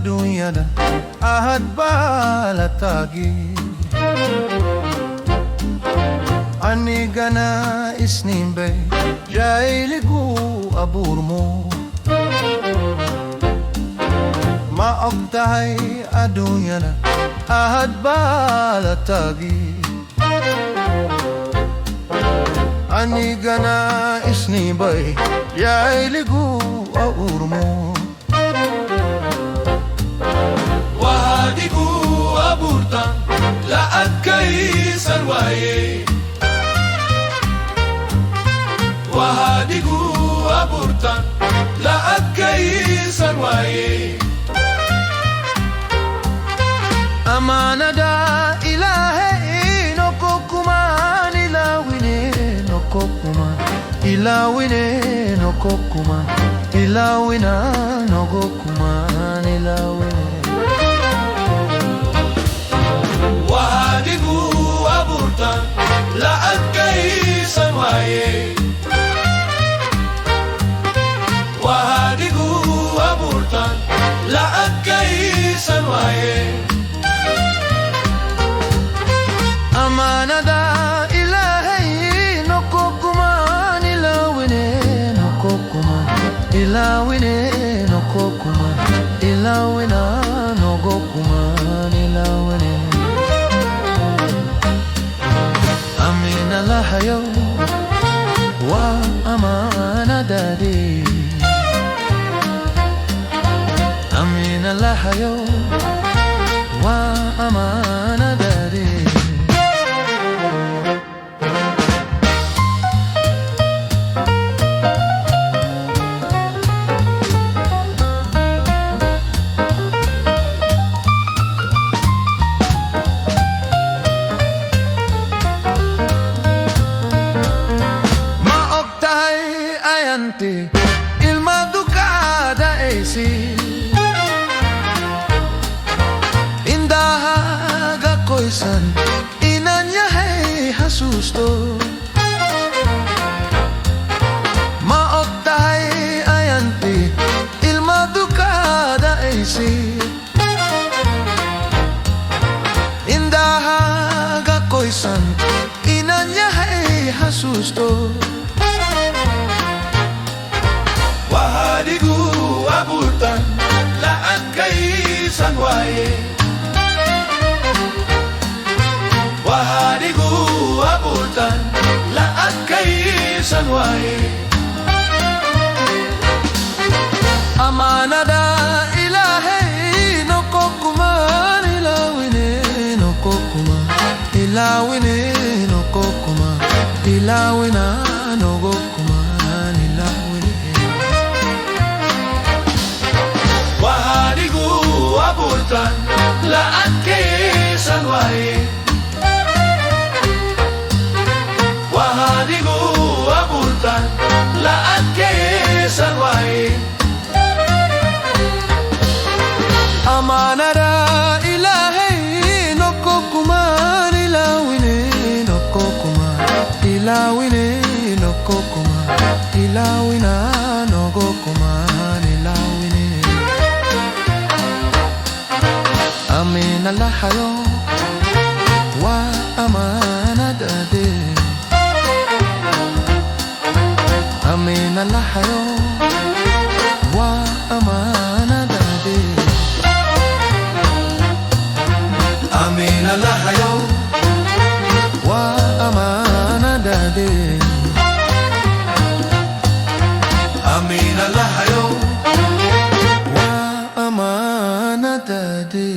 dünyada ahad balatagi Ani gana isnimbe jailigu aburmo Maogtahay adunyada ahad balatagi Ani gana isnimbe jailigu aburmo Wahadigu aburtan laad kay sarwaye Wahadigu aburtan laad kay sarwaye Amanada ilahe nokokuman ilawine nokokuman ilawine nokokuman ilawina nokokuman ilawine Wahadigu aburtan laad kay sarwaye Wahadigu aburtan laad kay sarwaye Amanada ilahi nokokuman ilawine nokokuman ilawine nokokuman ilawina nokokuman ilawine Amina lahayo wa amanada di Amina lahayo wa amanada di Ilma dukada esi Indahaga koisan Inanya hey hasusto Maoktahay ayanti Ilma dukada esi Indahaga koisan Inanya hey hasusto Wahadigu aburtan laad kay sarwaye Wahadigu aburtan laad kay sarwaye Amanada ilahe nokokuman ilawine nokokuman ilawine nokokuman ilawina nokokuman ilawine Wahadigu aburtan laad kay sarwaye Wahadigu aburtan laad kay sarwaye Amanada ilahe nokokuman ilawine nokokuman ilawine nokokuman ilawina nokokuman ilawine Amina lahayo wa amanada de Amina lahayo wa amanada de Amina lahayo wa amanada de Amina lahayo wa amanada de